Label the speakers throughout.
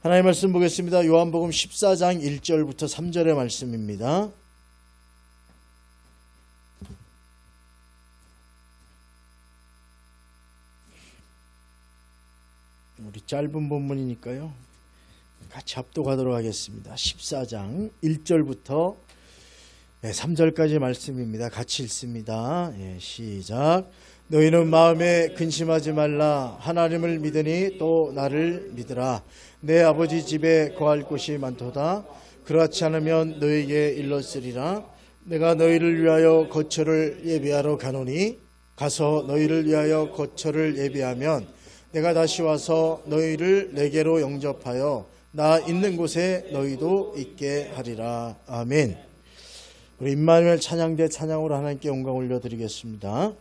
Speaker 1: 하나님의 말씀 보겠습니다. 요한복음 14장 1절부터 3절의 말씀입니다. 우리 짧은 본문이니까요, 같이 합독하도록 하겠습니다. 14장 1절부터 3절까지 말씀입니다. 같이 읽습니다. 시작. 너희는 마음에 근심하지 말라. 하나님을 믿으니 또 나를 믿으라. 내 아버지 집에 거할 곳이 많도다. 그렇지 않으면 너희에게 일렀으리라. 내가 너희를 위하여 거처를 예비하러 가노니 가서 너희를 위하여 거처를 예비하면 내가 다시 와서 너희를 내게로 영접하여 나 있는 곳에 너희도 있게 하리라. 아멘. 우리 임마누엘 찬양대 찬양으로 하나님께 영광 올려드리겠습니다.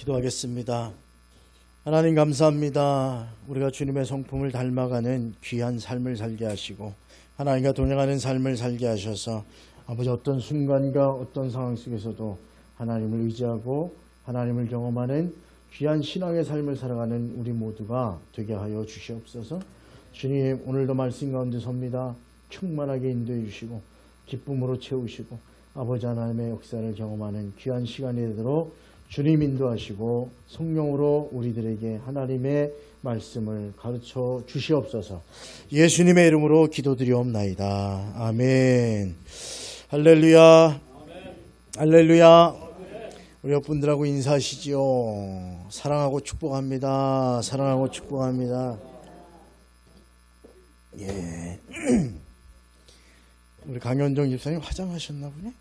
Speaker 1: 기도하겠습니다. 하나님 감사합니다. 우리가 주님의 성품을 닮아가는 귀한 삶을 살게 하시고 하나님과 동행하는 삶을 살게 하셔서 아버지 어떤 순간과 어떤 상황 속에서도 하나님을 의지하고 하나님을 경험하는 귀한 신앙의 삶을 살아가는 우리 모두가 되게 하여 주시옵소서. 주님, 오늘도 말씀 가운데 섭니다. 충만하게 인도해 주시고 기쁨으로 채우시고 아버지 하나님의 역사를 경험하는 귀한 시간이 되도록 주님 인도하시고 성령으로 우리들에게 하나님의 말씀을 가르쳐 주시옵소서. 예수님의 이름으로 기도드리옵나이다. 아멘. 할렐루야. 할렐루야. 우리 옆분들하고 인사하시지요. 사랑하고 축복합니다. 사랑하고 축복합니다. 예. 우리 강현정 집사님 화장하셨나 보네.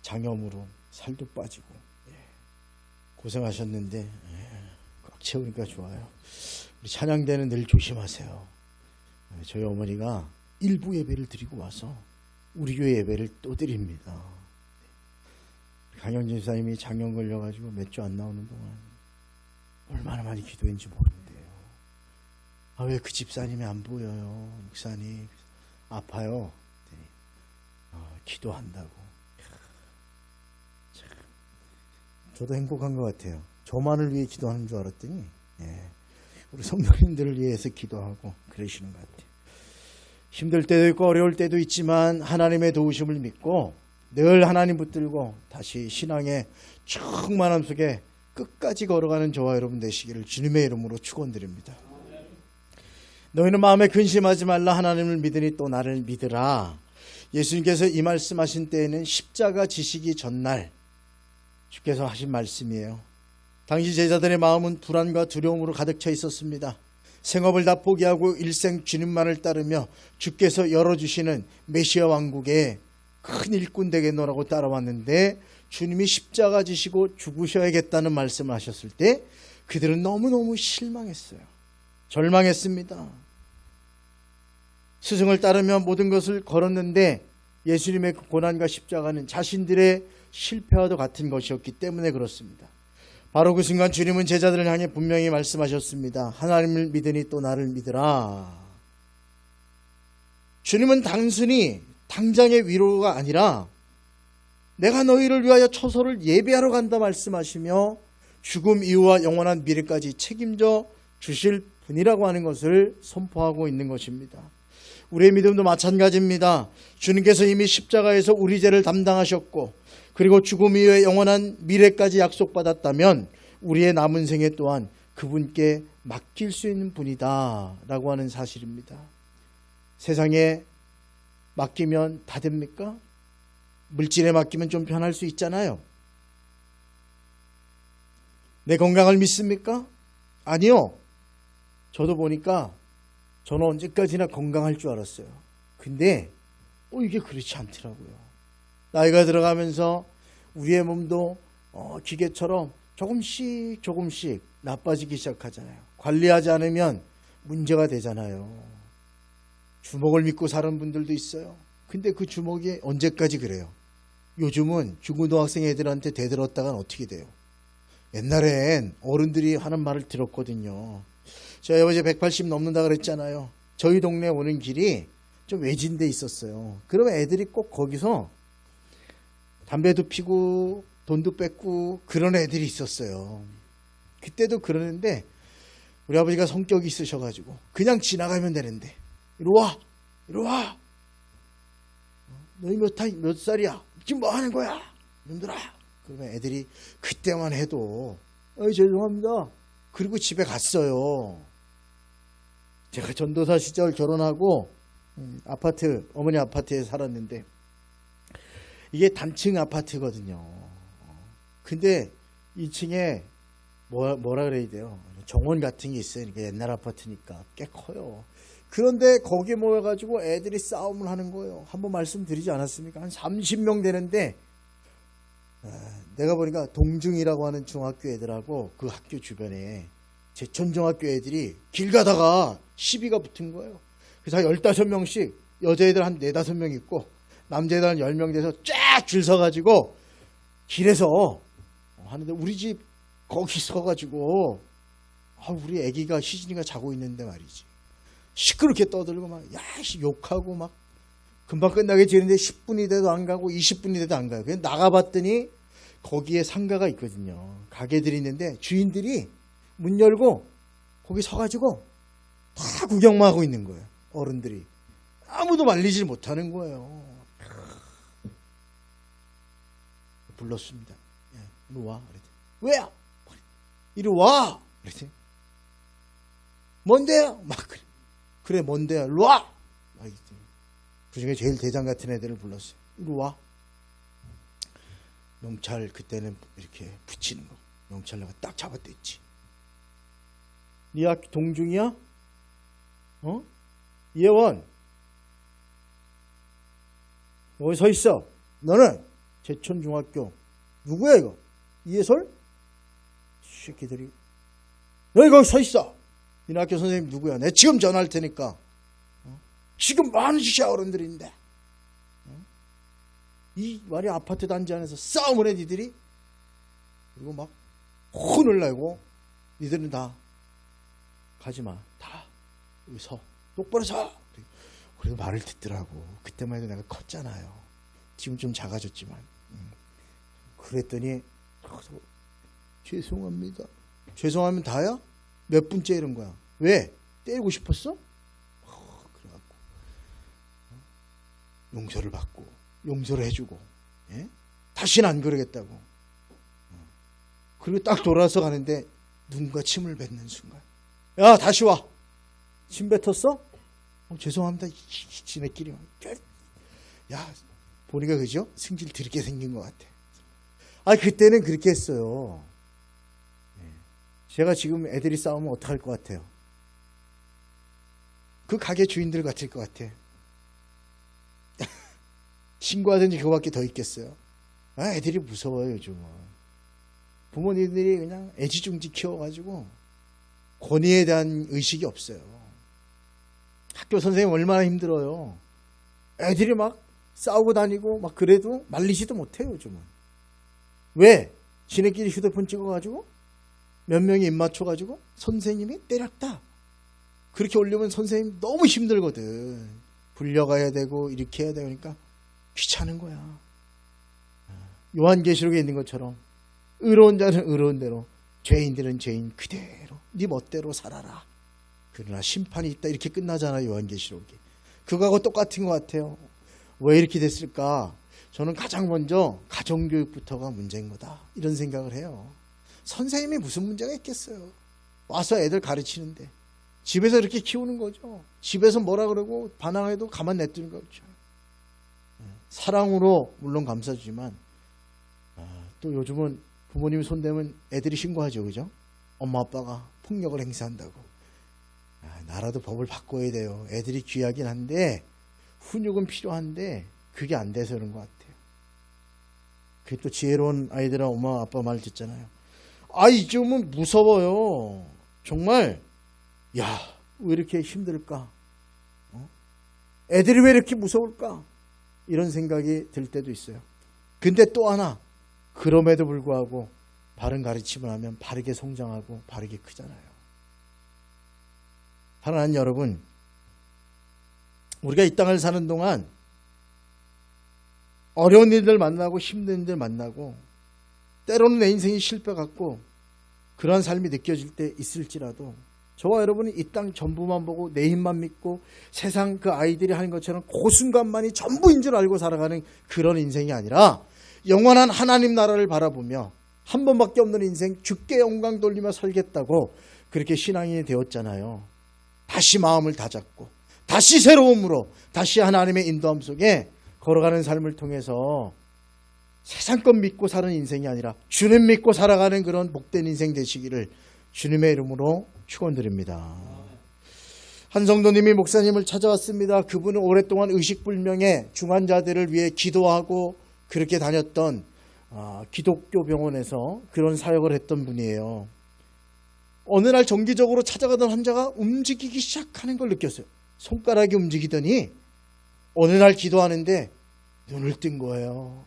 Speaker 1: 장염으로 살도 빠지고 고생하셨는데 꽉 채우니까 좋아요. 우리 찬양대는 늘 조심하세요. 저희 어머니가 일부 예배를 드리고 와서 우리 교회 예배를 또 드립니다. 강현진 집사님이 장염 걸려가지고 몇 주 안 나오는 동안 얼마나 많이 기도했는지 모른대요. 아, 왜 그 집사님이 안 보여요? 목사님 아파요. 기도한다고. 저도 행복한 것 같아요. 저만을 위해 기도하는 줄 알았더니 우리 성도님들을 위해서 기도하고 그러시는 것 같아요. 힘들 때도 있고 어려울 때도 있지만 하나님의 도우심을 믿고 늘 하나님 붙들고 다시 신앙의 충만함 속에 끝까지 걸어가는 저와 여러분 되시기를 주님의 이름으로 축원드립니다. 너희는 마음에 근심하지 말라. 하나님을 믿으니 또 나를 믿으라. 예수님께서 이 말씀하신 때에는 십자가 지시기 전날 주께서 하신 말씀이에요. 당시 제자들의 마음은 불안과 두려움으로 가득 차 있었습니다. 생업을 다 포기하고 일생 주님만을 따르며 주께서 열어주시는 메시아 왕국의 큰 일꾼 되겠노라고 따라왔는데 주님이 십자가 지시고 죽으셔야겠다는 말씀을 하셨을 때 그들은 너무너무 실망했어요. 절망했습니다. 스승을 따르며 모든 것을 걸었는데 예수님의 고난과 십자가는 자신들의 실패와도 같은 것이었기 때문에 그렇습니다. 바로 그 순간 주님은 제자들을 향해 분명히 말씀하셨습니다. 하나님을 믿으니 또 나를 믿으라. 주님은 단순히 당장의 위로가 아니라 내가 너희를 위하여 처소를 예비하러 간다 말씀하시며 죽음 이후와 영원한 미래까지 책임져 주실 분이라고 하는 것을 선포하고 있는 것입니다. 우리의 믿음도 마찬가지입니다. 주님께서 이미 십자가에서 우리 죄를 담당하셨고 그리고 죽음 이후에 영원한 미래까지 약속받았다면 우리의 남은 생애 또한 그분께 맡길 수 있는 분이다 라고 하는 사실입니다. 세상에 맡기면 다 됩니까? 물질에 맡기면 좀 편할 수 있잖아요. 내 건강을 믿습니까? 아니요. 저도 보니까 저는 언제까지나 건강할 줄 알았어요. 근데 이게 그렇지 않더라고요. 나이가 들어가면서 우리의 몸도 기계처럼 조금씩 나빠지기 시작하잖아요. 관리하지 않으면 문제가 되잖아요. 주먹을 믿고 사는 분들도 있어요. 근데 그 주먹이 언제까지 그래요? 요즘은 중고등학생 애들한테 대들었다간 어떻게 돼요? 옛날엔 어른들이 하는 말을 들었거든요. 저희 아버지 180 넘는다 그랬잖아요. 저희 동네 오는 길이 좀 외진데 있었어요. 그러면 애들이 꼭 거기서 담배도 피고 돈도 뺏고 그런 애들이 있었어요. 그때도 그러는데 우리 아버지가 성격이 있으셔가지고 그냥 지나가면 되는데 이리 와 너희 몇 살이야? 지금 뭐 하는 거야? 놈들아. 그러면 애들이 그때만 해도 죄송합니다. 그리고 집에 갔어요. 제가 전도사 시절 결혼하고 어머니 아파트에 살았는데 이게 단층 아파트거든요. 근데 2층에 뭐라 그래야 돼요? 정원 같은 게 있어요. 그러니까 옛날 아파트니까 꽤 커요. 그런데 거기에 모여가지고 애들이 싸움을 하는 거예요. 한번 말씀드리지 않았습니까? 한 30명 되는데 내가 보니까 동중이라고 하는 중학교 애들하고 그 학교 주변에 제천중학교 애들이 길 가다가 시비가 붙은 거예요. 그래서 15명씩 여자애들 한 4-5명 있고 남자애들 한 10명 돼서 쫙 줄 서가지고 길에서 하는데 우리 집 거기 서가지고 우리 애기가 희진이가 자고 있는데 말이지 시끄럽게 떠들고 막 야씨 욕하고 막 금방 끝나게 지는데 10분이 돼도 안 가고 20분이 돼도 안 가요. 그냥 나가봤더니 거기에 상가가 있거든요. 가게들이 있는데 주인들이 문 열고 거기 서가지고 다 구경만 하고 있는 거예요. 어른들이 아무도 말리질 못하는 거예요. 불렀습니다. 이리 와. 왜요? 이리 와. 그랬더니 뭔데요? 막 그래 뭔데요? 이리 와. 그 중에 제일 대장 같은 애들을 불렀어요. 이리 와. 명찰 그때는 이렇게 붙이는 거. 명찰내가 딱 잡아댔지. 네 학교 동중이야? 이혜원. 여기 서 있어. 너는 제천중학교 누구야 이거? 이해솔? 새끼들이 너희 거기 서 있어. 니네 학교 선생님 누구야? 내가 지금 전화할 테니까. 지금 많은 짓이야 어른들인데. 이 말이 아파트 단지 안에서 싸움을 해 니들이. 그리고 막 혼을 내고 니들은 다 가지마. 다 여기 서. 똑바로 서. 그래도 말을 듣더라고. 그때만 해도 내가 컸잖아요. 지금 좀 작아졌지만. 그랬더니 죄송합니다. 죄송하면 다야? 몇 분째 이런 거야. 왜? 때리고 싶었어? 그래갖고 용서를 받고 용서를 해주고 다시는 안 그러겠다고. 그리고 딱 돌아서 가는데 누군가 침을 뱉는 순간 야 다시 와. 침 뱉었어? 죄송합니다. 지네끼리. 야 보니까 그죠? 승질 들게 생긴 것 같아. 그때는 그렇게 했어요. 제가 지금 애들이 싸우면 어떡할 것 같아요? 그 가게 주인들 같을 것 같아. 신고하든지 그거밖에 더 있겠어요. 애들이 무서워요 요즘은. 부모님들이 그냥 애지중지 키워가지고 권위에 대한 의식이 없어요. 학교 선생님 얼마나 힘들어요. 애들이 막 싸우고 다니고 막 그래도 말리지도 못해요 요즘은. 왜? 지네끼리 휴대폰 찍어가지고 몇 명이 입 맞춰가지고 선생님이 때렸다. 그렇게 올리면 선생님 너무 힘들거든. 불려가야 되고 이렇게 해야 되니까 귀찮은 거야. 요한계시록에 있는 것처럼 의로운 자는 의로운 대로 죄인들은 죄인 그대로 네 멋대로 살아라. 그러나 심판이 있다 이렇게 끝나잖아요 요한계시록이. 그거하고 똑같은 것 같아요. 왜 이렇게 됐을까? 저는 가장 먼저 가정교육부터가 문제인 거다 이런 생각을 해요. 선생님이 무슨 문제가 있겠어요. 와서 애들 가르치는데 집에서 이렇게 키우는 거죠. 집에서 뭐라 그러고 반항해도 가만 냅두는 거죠. 사랑으로 물론 감싸주지만 또 요즘은 부모님이 손대면 애들이 신고하죠. 그죠? 엄마 아빠가 폭력을 행사한다고. 나라도 법을 바꿔야 돼요. 애들이 귀하긴 한데 훈육은 필요한데 그게 안 돼서 그런 것 같아요. 그게 또 지혜로운 아이들은 엄마 아빠 말 듣잖아요. 이쯤은 무서워요. 정말 야, 왜 이렇게 힘들까? 애들이 왜 이렇게 무서울까? 이런 생각이 들 때도 있어요. 근데 또 하나 그럼에도 불구하고 바른 가르침을 하면 바르게 성장하고 바르게 크잖아요. 사랑하는 여러분, 우리가 이 땅을 사는 동안 어려운 일들 만나고 힘든 일들 만나고 때로는 내 인생이 실패 같고 그러한 삶이 느껴질 때 있을지라도 저와 여러분이 이 땅 전부만 보고 내 힘만 믿고 세상 그 아이들이 하는 것처럼 그 순간만이 전부인 줄 알고 살아가는 그런 인생이 아니라 영원한 하나님 나라를 바라보며 한 번밖에 없는 인생 주께 영광 돌리며 살겠다고 그렇게 신앙인이 되었잖아요. 다시 마음을 다잡고 다시 새로움으로 다시 하나님의 인도함 속에 걸어가는 삶을 통해서 세상 것 믿고 사는 인생이 아니라 주님 믿고 살아가는 그런 복된 인생 되시기를 주님의 이름으로 축원드립니다. 한 성도님이 목사님을 찾아왔습니다. 그분은 오랫동안 의식불명의 중환자들을 위해 기도하고 그렇게 다녔던 기독교 병원에서 그런 사역을 했던 분이에요. 어느 날 정기적으로 찾아가던 환자가 움직이기 시작하는 걸 느꼈어요. 손가락이 움직이더니 어느 날 기도하는데 눈을 뜬 거예요.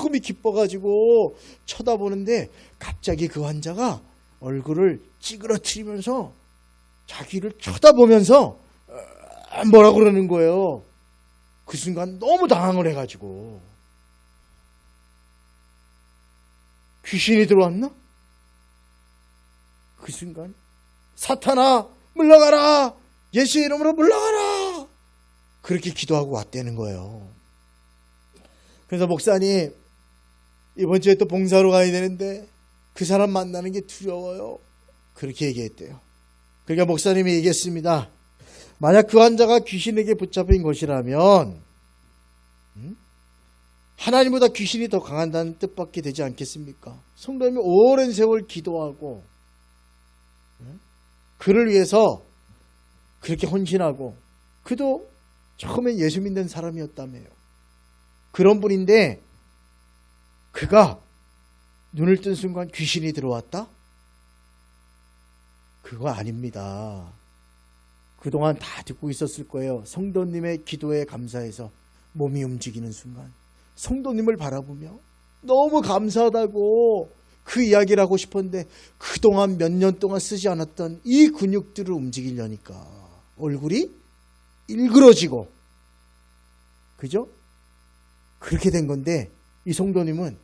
Speaker 1: 너무 기뻐가지고 쳐다보는데 갑자기 그 환자가 얼굴을 찌그러뜨리면서 자기를 쳐다보면서 뭐라고 그러는 거예요. 그 순간 너무 당황을 해가지고 귀신이 들어왔나? 그 순간 사탄아 물러가라, 예수의 이름으로 물러가라, 그렇게 기도하고 왔다는 거예요. 그래서 목사님 이번 주에 또 봉사로 가야 되는데 그 사람 만나는 게 두려워요, 그렇게 얘기했대요. 그러니까 목사님이 얘기했습니다. 만약 그 환자가 귀신에게 붙잡힌 것이라면 하나님보다 귀신이 더 강한다는 뜻밖에 되지 않겠습니까? 성도님이 오랜 세월 기도하고 그를 위해서 그렇게 헌신하고, 그도 처음엔 예수 믿는 사람이었다며요. 그런 분인데 그가 눈을 뜬 순간 귀신이 들어왔다? 그거 아닙니다. 그동안 다 듣고 있었을 거예요. 성도님의 기도에 감사해서 몸이 움직이는 순간 성도님을 바라보며 너무 감사하다고 그 이야기를 하고 싶었는데 그동안 몇 년 동안 쓰지 않았던 이 근육들을 움직이려니까 얼굴이 일그러지고, 그죠? 그렇게 된 건데 이 성도님은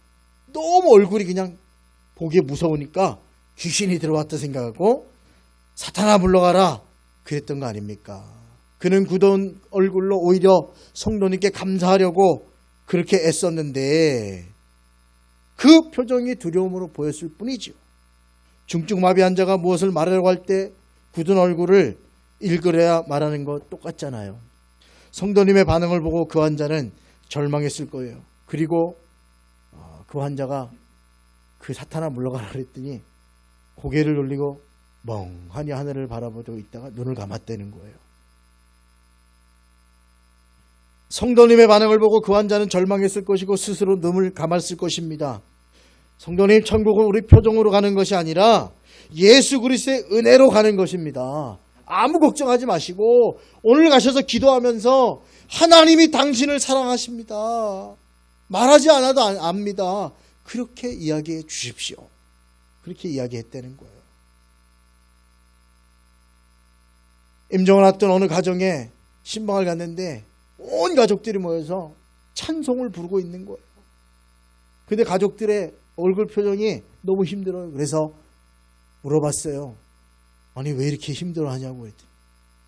Speaker 1: 너무 얼굴이 그냥 보기에 무서우니까 귀신이 들어왔다 생각하고 사탄아 물러가라 그랬던 거 아닙니까? 그는 굳은 얼굴로 오히려 성도님께 감사하려고 그렇게 애썼는데 그 표정이 두려움으로 보였을 뿐이죠. 중증마비 환자가 무엇을 말하려고 할 때 굳은 얼굴을 일그려야 말하는 거 똑같잖아요. 성도님의 반응을 보고 그 환자는 절망했을 거예요. 그리고 그 환자가 그 사탄아 물러가라 그랬더니 고개를 돌리고 멍하니 하늘을 바라보고 있다가 눈을 감았다는 거예요. 성도님의 반응을 보고 그 환자는 절망했을 것이고 스스로 눈을 감았을 것입니다. 성도님, 천국은 우리 표정으로 가는 것이 아니라 예수 그리스도의 은혜로 가는 것입니다. 아무 걱정하지 마시고 오늘 가셔서 기도하면서 하나님이 당신을 사랑하십니다. 말하지 않아도 압니다. 그렇게 이야기해 주십시오. 그렇게 이야기했다는 거예요. 임종을 앞둔 어느 가정에 신방을 갔는데 온 가족들이 모여서 찬송을 부르고 있는 거예요. 근데 가족들의 얼굴 표정이 너무 힘들어요. 그래서 물어봤어요. 아니 왜 이렇게 힘들어하냐고 그랬더니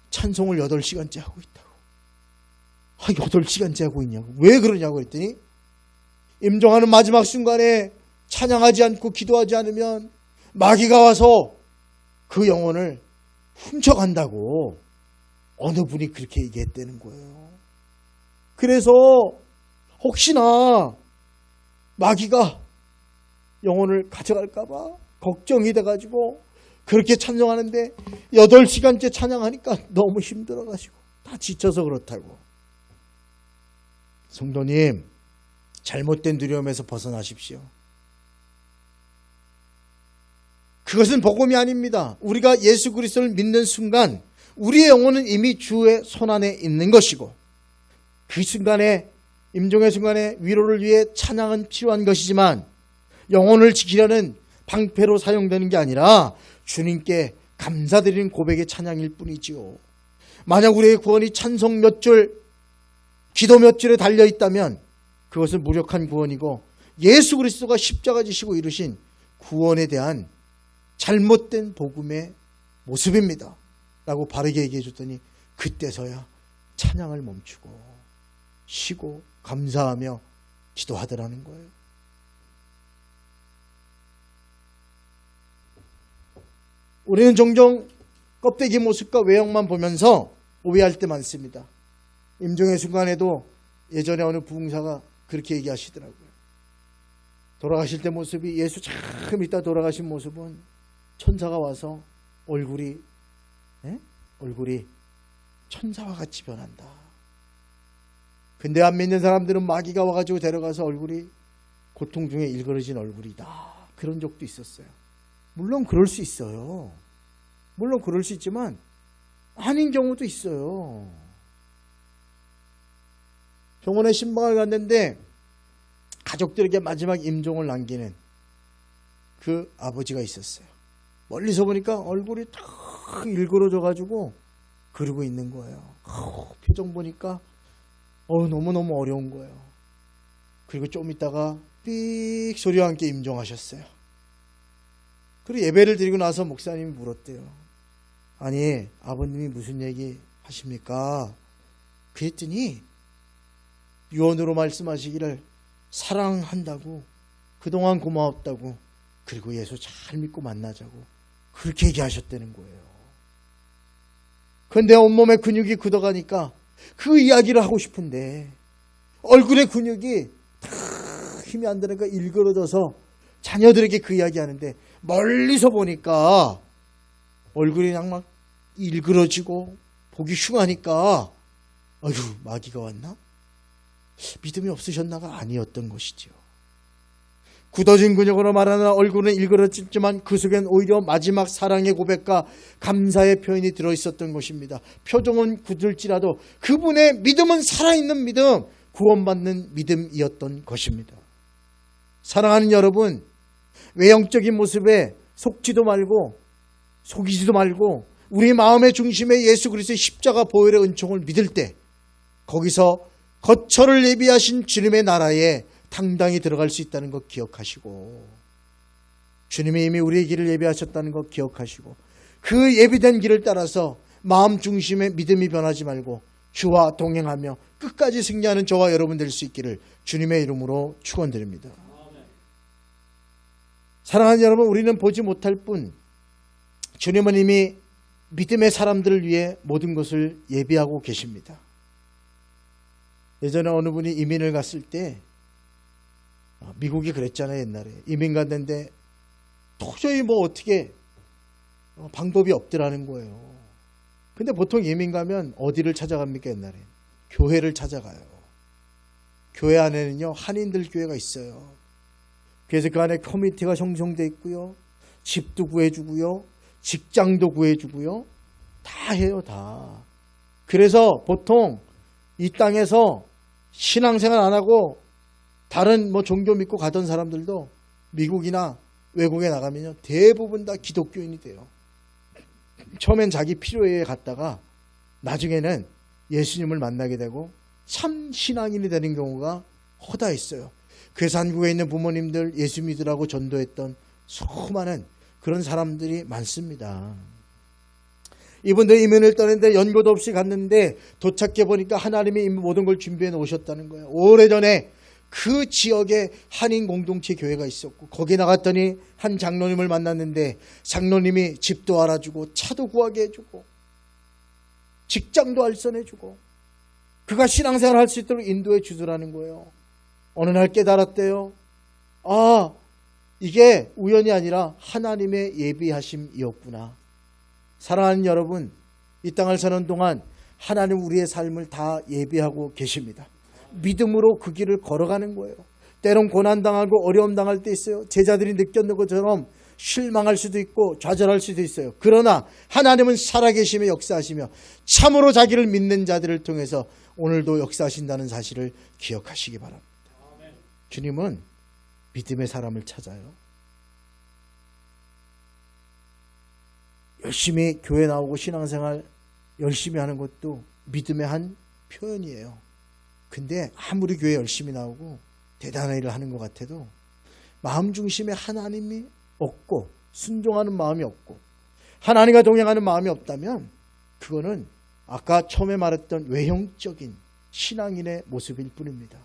Speaker 1: 찬송을 8시간째 하고 있다고. 8시간째 하고 있냐고. 왜 그러냐고 그랬더니 임종하는 마지막 순간에 찬양하지 않고 기도하지 않으면 마귀가 와서 그 영혼을 훔쳐간다고 어느 분이 그렇게 얘기했다는 거예요. 그래서 혹시나 마귀가 영혼을 가져갈까봐 걱정이 돼가지고 그렇게 찬양하는데 8시간째 찬양하니까 너무 힘들어가지고 다 지쳐서 그렇다고. 성도님, 잘못된 두려움에서 벗어나십시오. 그것은 복음이 아닙니다. 우리가 예수 그리스도를 믿는 순간 우리의 영혼은 이미 주의 손안에 있는 것이고 그 순간에, 임종의 순간에 위로를 위해 찬양은 필요한 것이지만 영혼을 지키려는 방패로 사용되는 게 아니라 주님께 감사드리는 고백의 찬양일 뿐이지요. 만약 우리의 구원이 찬송 몇 줄, 기도 몇 줄에 달려 있다면 그것은 무력한 구원이고 예수 그리스도가 십자가 지시고 이루신 구원에 대한 잘못된 복음의 모습입니다 라고 바르게 얘기해 줬더니 그때서야 찬양을 멈추고 쉬고 감사하며 기도하더라는 거예요. 우리는 종종 껍데기 모습과 외형만 보면서 오해할 때 많습니다. 임종의 순간에도 예전에 어느 부흥사가 그렇게 얘기하시더라고요. 돌아가실 때 모습이, 예수 참 있다 돌아가신 모습은 천사가 와서 얼굴이 천사와 같이 변한다. 근데 안 믿는 사람들은 마귀가 와가지고 데려가서 얼굴이 고통 중에 일그러진 얼굴이다. 그런 적도 있었어요. 물론 그럴 수 있어요. 물론 그럴 수 있지만 아닌 경우도 있어요. 병원에 신방을 갔는데 가족들에게 마지막 임종을 남기는 그 아버지가 있었어요. 멀리서 보니까 얼굴이 탁 일그러져가지고 그러고 있는 거예요. 표정 보니까 너무너무 어려운 거예요. 그리고 좀 있다가 삑 소리와 함께 임종하셨어요. 그리고 예배를 드리고 나서 목사님이 물었대요. 아니, 아버님이 무슨 얘기 하십니까? 그랬더니 유언으로 말씀하시기를 사랑한다고, 그동안 고마웠다고, 그리고 예수 잘 믿고 만나자고 그렇게 얘기하셨다는 거예요. 그런데 온몸에 근육이 굳어가니까 그 이야기를 하고 싶은데 얼굴에 근육이 다 힘이 안 되니까 일그러져서 자녀들에게 그 이야기 하는데 멀리서 보니까 얼굴이 그냥 막 일그러지고 보기 흉하니까 아휴, 마귀가 왔나? 믿음이 없으셨나가 아니었던 것이죠. 굳어진 근육으로 말하는 얼굴은 일그러졌지만 그 속엔 오히려 마지막 사랑의 고백과 감사의 표현이 들어있었던 것입니다. 표정은 굳을지라도 그분의 믿음은 살아있는 믿음, 구원받는 믿음이었던 것입니다. 사랑하는 여러분, 외형적인 모습에 속지도 말고 속이지도 말고 우리 마음의 중심에 예수 그리스도의 십자가 보혈의 은총을 믿을 때 거기서 거처를 예비하신 주님의 나라에 당당히 들어갈 수 있다는 것 기억하시고, 주님이 이미 우리의 길을 예비하셨다는 것 기억하시고, 그 예비된 길을 따라서 마음 중심의 믿음이 변하지 말고 주와 동행하며 끝까지 승리하는 저와 여러분 될 수 있기를 주님의 이름으로 축원드립니다. 사랑하는 여러분, 우리는 보지 못할 뿐 주님은 이미 믿음의 사람들을 위해 모든 것을 예비하고 계십니다. 예전에 어느 분이 이민을 갔을 때, 미국이 그랬잖아요. 옛날에 이민 갔는데 도저히 어떻게 방법이 없더라는 거예요. 근데 보통 이민 가면 어디를 찾아갑니까? 옛날에 교회를 찾아가요. 교회 안에는요 한인들 교회가 있어요. 그래서 그 안에 커뮤니티가 형성되어 있고요, 집도 구해주고요, 직장도 구해주고요, 다 해요. 다. 그래서 보통 이 땅에서 신앙생활 안 하고 다른 종교 믿고 가던 사람들도 미국이나 외국에 나가면요 대부분 다 기독교인이 돼요. 처음엔 자기 필요에 갔다가 나중에는 예수님을 만나게 되고 참 신앙인이 되는 경우가 허다 있어요. 그래서 한국에 있는 부모님들 예수 믿으라고 전도했던 수많은 그런 사람들이 많습니다. 이분들 이민을 떠났는데 연고도 없이 갔는데 도착해 보니까 하나님이 이미 모든 걸 준비해 놓으셨다는 거예요. 오래전에 그 지역에 한인 공동체 교회가 있었고 거기 나갔더니 한 장로님을 만났는데 장로님이 집도 알아주고 차도 구하게 해주고 직장도 알선해주고 그가 신앙생활을 할 수 있도록 인도해 주더라는 거예요. 어느 날 깨달았대요. 이게 우연이 아니라 하나님의 예비하심이었구나. 사랑하는 여러분, 이 땅을 사는 동안 하나님 우리의 삶을 다 예비하고 계십니다. 믿음으로 그 길을 걸어가는 거예요. 때론 고난당하고 어려움 당할 때 있어요. 제자들이 느꼈는 것처럼 실망할 수도 있고 좌절할 수도 있어요. 그러나 하나님은 살아계시며 역사하시며 참으로 자기를 믿는 자들을 통해서 오늘도 역사하신다는 사실을 기억하시기 바랍니다. 주님은 믿음의 사람을 찾아요. 열심히 교회 나오고 신앙생활 열심히 하는 것도 믿음의 한 표현이에요. 근데 아무리 교회 열심히 나오고 대단한 일을 하는 것 같아도 마음 중심에 하나님이 없고 순종하는 마음이 없고 하나님과 동행하는 마음이 없다면 그거는 아까 처음에 말했던 외형적인 신앙인의 모습일 뿐입니다.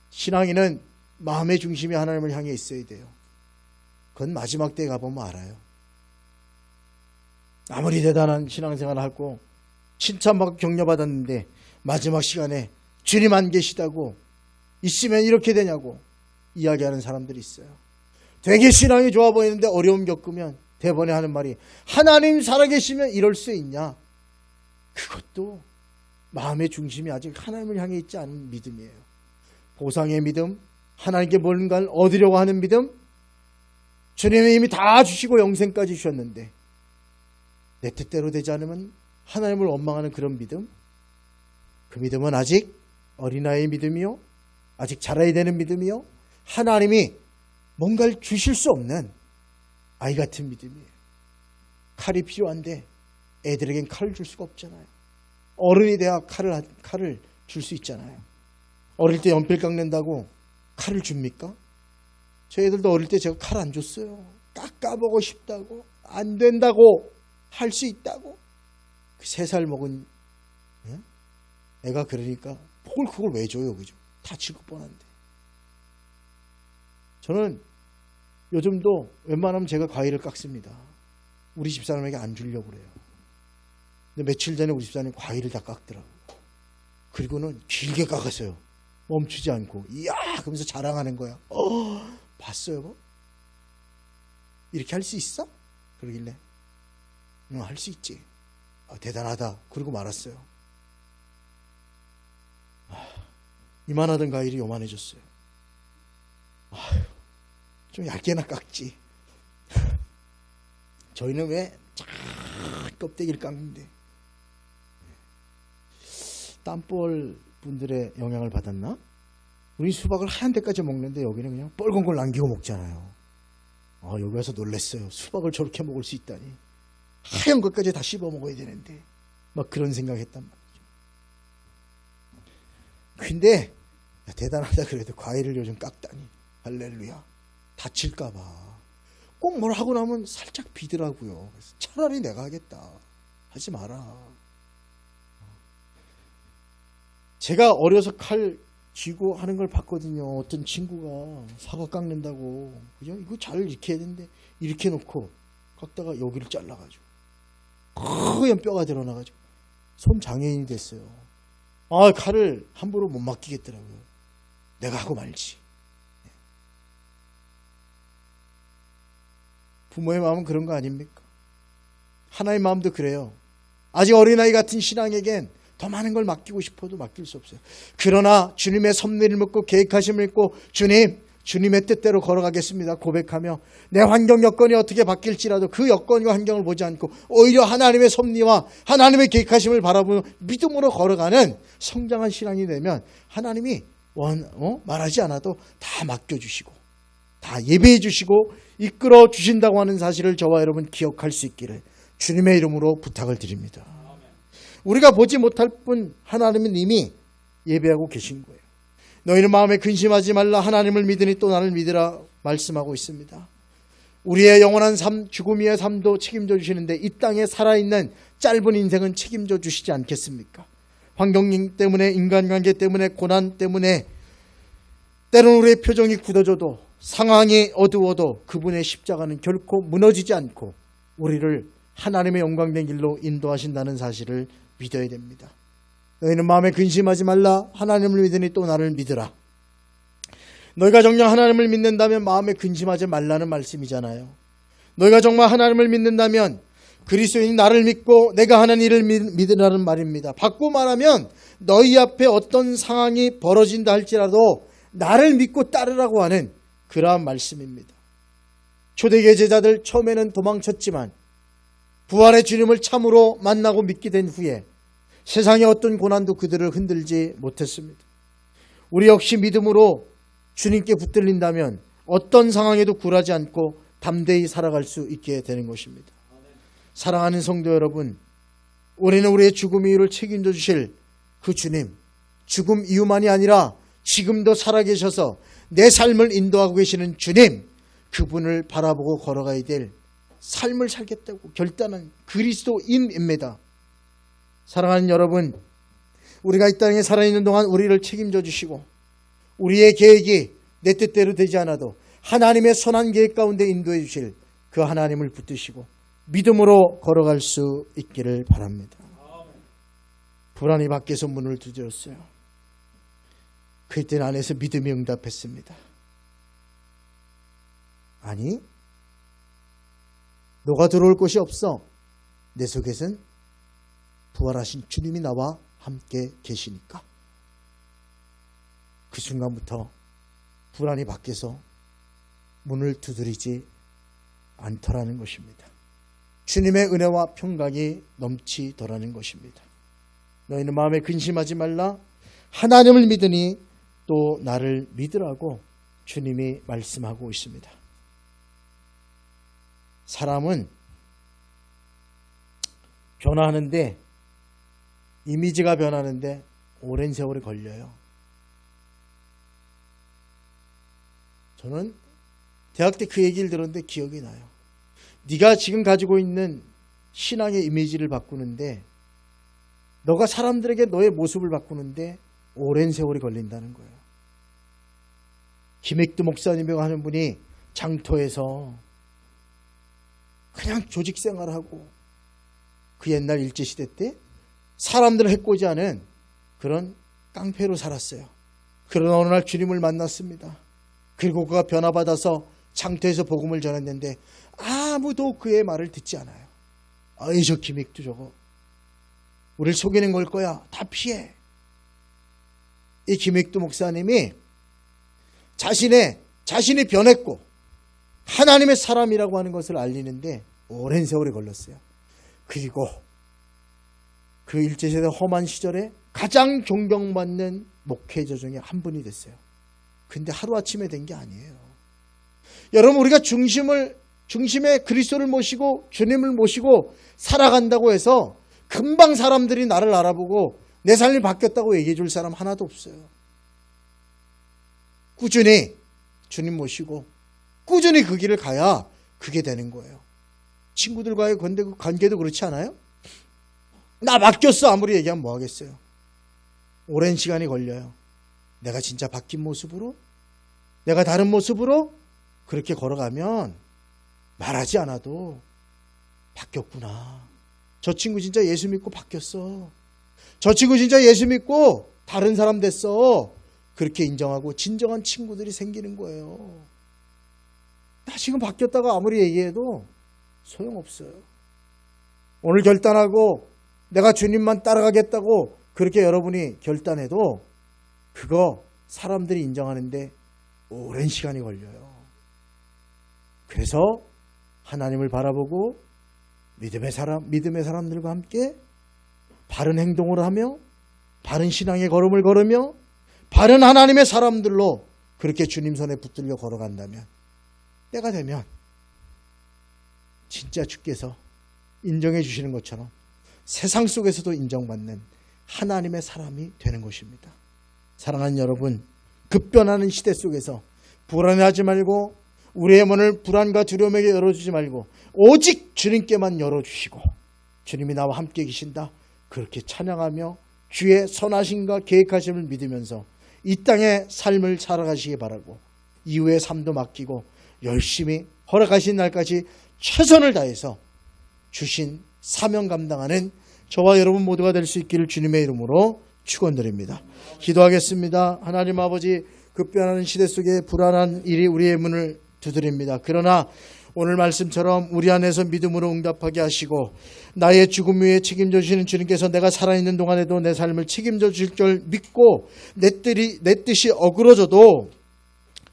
Speaker 1: 신앙인은 마음의 중심이 하나님을 향해 있어야 돼요. 그건 마지막 때에 가보면 알아요. 아무리 대단한 신앙생활을 하고 칭찬받고 격려받았는데 마지막 시간에 주님 안 계시다고 있으면 이렇게 되냐고 이야기하는 사람들이 있어요. 되게 신앙이 좋아 보이는데 어려움 겪으면 대번에 하는 말이 하나님 살아계시면 이럴 수 있냐. 그것도 마음의 중심이 아직 하나님을 향해 있지 않은 믿음이에요. 보상의 믿음, 하나님께 뭔가를 얻으려고 하는 믿음, 주님이 이미 다 주시고 영생까지 주셨는데 내 뜻대로 되지 않으면 하나님을 원망하는 그런 믿음, 그 믿음은 아직 어린아이의 믿음이요 아직 자라야 되는 믿음이요. 하나님이 뭔가를 주실 수 없는 아이 같은 믿음이에요. 칼이 필요한데 애들에겐 칼을 줄 수가 없잖아요. 어른이 돼야 칼을 줄 수 있잖아요. 어릴 때 연필 깎는다고 칼을 줍니까? 저희 애들도 어릴 때 제가 칼 안 줬어요. 깎아보고 싶다고, 안 된다고, 할 수 있다고. 그 3살 먹은 애가 그러니까 그걸 왜 줘요, 그죠? 다칠 것 뻔한데. 저는 요즘도 웬만하면 제가 과일을 깎습니다. 우리 집사람에게 안 주려고 그래요. 근데 며칠 전에 우리 집사람이 과일을 다 깎더라고요. 그리고는 길게 깎았어요. 멈추지 않고. 이야! 그러면서 자랑하는 거야. 봤어요, 뭐? 이렇게 할 수 있어? 그러길래. 응, 할 수 있지. 대단하다. 그러고 말았어요. 이만하던 과일이 요만해졌어요. 좀 얇게나 깎지. 저희는 왜 껍데기를 깎는데. 땀볼 분들의 영향을 받았나? 우리 수박을 하얀 데까지 먹는데 여기는 그냥 뻘건 걸 남기고 먹잖아요. 여기 와서 놀랐어요. 수박을 저렇게 먹을 수 있다니. 하얀 것까지 다 씹어 먹어야 되는데. 막 그런 생각했단 말이죠. 근데 대단하다 그래도 과일을 요즘 깎다니. 할렐루야. 다칠까봐. 꼭 뭘 하고 나면 살짝 비더라고요. 그래서 차라리 내가 하겠다. 하지 마라. 제가 어려서 칼 쥐고 하는 걸 봤거든요. 어떤 친구가 사과 깎는다고. 그죠? 이거 잘 이렇게 해야 되는데, 이렇게 놓고 깎다가 여기를 잘라가지고. 허연 뼈가 드러나가지고. 손 장애인이 됐어요. 칼을 함부로 못 맡기겠더라고요. 내가 하고 말지. 부모의 마음은 그런 거 아닙니까? 하나의 마음도 그래요. 아직 어린아이 같은 신앙에겐 더 많은 걸 맡기고 싶어도 맡길 수 없어요. 그러나 주님의 섭리를 믿고 계획하심을 믿고 주님의 뜻대로 걸어가겠습니다 고백하며 내 환경 여건이 어떻게 바뀔지라도 그 여건과 환경을 보지 않고 오히려 하나님의 섭리와 하나님의 계획하심을 바라보며 믿음으로 걸어가는 성장한 신앙이 되면 하나님이 말하지 않아도 다 맡겨주시고 다 예배해 주시고 이끌어 주신다고 하는 사실을 저와 여러분 기억할 수 있기를 주님의 이름으로 부탁을 드립니다. 우리가 보지 못할 뿐 하나님은 이미 예배하고 계신 거예요. 너희는 마음에 근심하지 말라. 하나님을 믿으니 또 나를 믿으라 말씀하고 있습니다. 우리의 영원한 삶, 죽음 이의 삶도 책임져 주시는데 이 땅에 살아있는 짧은 인생은 책임져 주시지 않겠습니까? 환경 때문에, 인간관계 때문에, 고난 때문에 때로는 우리의 표정이 굳어져도 상황이 어두워도 그분의 십자가는 결코 무너지지 않고 우리를 하나님의 영광된 길로 인도하신다는 사실을 믿어야 됩니다. 너희는 마음에 근심하지 말라. 하나님을 믿으니 또 나를 믿으라. 너희가 정녕 하나님을 믿는다면 마음에 근심하지 말라는 말씀이잖아요. 너희가 정말 하나님을 믿는다면 그리스도인이 나를 믿고 내가 하는 일을 믿으라는 말입니다. 바꾸고 말하면 너희 앞에 어떤 상황이 벌어진다 할지라도 나를 믿고 따르라고 하는 그러한 말씀입니다. 초대교회 제자들 처음에는 도망쳤지만 부활의 주님을 참으로 만나고 믿게 된 후에 세상의 어떤 고난도 그들을 흔들지 못했습니다. 우리 역시 믿음으로 주님께 붙들린다면 어떤 상황에도 굴하지 않고 담대히 살아갈 수 있게 되는 것입니다. 사랑하는 성도 여러분, 우리는 우리의 죽음 이유를 책임져 주실 그 주님, 죽음 이유만이 아니라 지금도 살아계셔서 내 삶을 인도하고 계시는 주님, 그분을 바라보고 걸어가야 될 삶을 살겠다고 결단한 그리스도인입니다. 사랑하는 여러분, 우리가 이 땅에 살아있는 동안 우리를 책임져 주시고 우리의 계획이 내 뜻대로 되지 않아도 하나님의 선한 계획 가운데 인도해 주실 그 하나님을 붙드시고 믿음으로 걸어갈 수 있기를 바랍니다. 불안이 밖에서 문을 두드렸어요. 그때 안에서 믿음이 응답했습니다. 아니, 너가 들어올 곳이 없어. 내 속에선 부활하신 주님이 나와 함께 계시니까. 그 순간부터 불안이 밖에서 문을 두드리지 않더라는 것입니다. 주님의 은혜와 평강이 넘치더라는 것입니다. 너희는 마음에 근심하지 말라. 하나님을 믿으니 또 나를 믿으라고 주님이 말씀하고 있습니다. 사람은 변화하는데, 이미지가 변하는데 오랜 세월이 걸려요. 저는 대학 때 그 얘기를 들었는데 기억이 나요. 네가 지금 가지고 있는 신앙의 이미지를 바꾸는데, 너가 사람들에게 너의 모습을 바꾸는데 오랜 세월이 걸린다는 거예요. 김익두 목사님이라고 하는 분이 장터에서 그냥 조직 생활하고, 그 옛날 일제시대 때 사람들을 해코지하는 그런 깡패로 살았어요. 그러나 어느 날 주님을 만났습니다. 그리고 그가 변화받아서 장터에서 복음을 전했는데 아무도 그의 말을 듣지 않아요. 아이, 저 김익두 저거 우리를 속이는 걸 거야, 다 피해. 이 김익두 목사님이 자신이 변했고 하나님의 사람이라고 하는 것을 알리는데 오랜 세월이 걸렸어요. 그리고 그 일제시대 험한 시절에 가장 존경받는 목회자 중에 한 분이 됐어요. 근데 하루아침에 된 게 아니에요. 여러분, 우리가 중심에 그리스도를 모시고 주님을 모시고 살아간다고 해서 금방 사람들이 나를 알아보고 내 삶이 바뀌었다고 얘기해 줄 사람 하나도 없어요. 꾸준히 주님 모시고 꾸준히 그 길을 가야 그게 되는 거예요. 친구들과의 관계도 그렇지 않아요? 나 바뀌었어 아무리 얘기하면 뭐 하겠어요. 오랜 시간이 걸려요. 내가 진짜 바뀐 모습으로, 내가 다른 모습으로 그렇게 걸어가면 말하지 않아도 바뀌었구나. 저 친구 진짜 예수 믿고 바뀌었어. 저 친구 진짜 예수 믿고 다른 사람 됐어. 그렇게 인정하고 진정한 친구들이 생기는 거예요. 나 지금 바뀌었다고 아무리 얘기해도 소용없어요. 오늘 결단하고 내가 주님만 따라가겠다고 그렇게 여러분이 결단해도 그거 사람들이 인정하는데 오랜 시간이 걸려요. 그래서 하나님을 바라보고 믿음의 사람들과 함께 바른 행동을 하며 바른 신앙의 걸음을 걸으며 바른 하나님의 사람들로 그렇게 주님 손에 붙들려 걸어간다면, 때가 되면 진짜 주께서 인정해 주시는 것처럼 세상 속에서도 인정받는 하나님의 사람이 되는 것입니다. 사랑하는 여러분, 급변하는 시대 속에서 불안해하지 말고 우리의 문을 불안과 두려움에게 열어주지 말고 오직 주님께만 열어주시고 주님이 나와 함께 계신다 그렇게 찬양하며 주의 선하심과 계획하심을 믿으면서 이 땅의 삶을 살아가시기 바라고, 이후의 삶도 맡기고 열심히 허락하신 날까지 최선을 다해서 주신 사명 감당하는 저와 여러분 모두가 될 수 있기를 주님의 이름으로 축원드립니다. 기도하겠습니다. 하나님 아버지, 급변하는 시대 속에 불안한 일이 우리의 문을 두드립니다. 그러나 오늘 말씀처럼 우리 안에서 믿음으로 응답하게 하시고 나의 죽음 위에 책임져 주시는 주님께서 내가 살아있는 동안에도 내 삶을 책임져 주실 줄 믿고 내 뜻이 어그러져도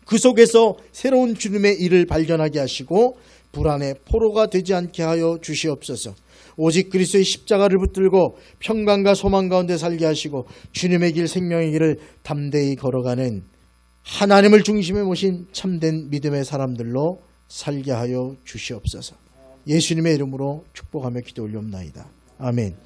Speaker 1: 그 속에서 새로운 주님의 일을 발견하게 하시고 불안의 포로가 되지 않게 하여 주시옵소서. 오직 그리스도의 십자가를 붙들고 평강과 소망 가운데 살게 하시고 주님의 길, 생명의 길을 담대히 걸어가는 하나님을 중심에 모신 참된 믿음의 사람들로 살게 하여 주시옵소서. 예수님의 이름으로 축복하며 기도 올리옵나이다. 아멘.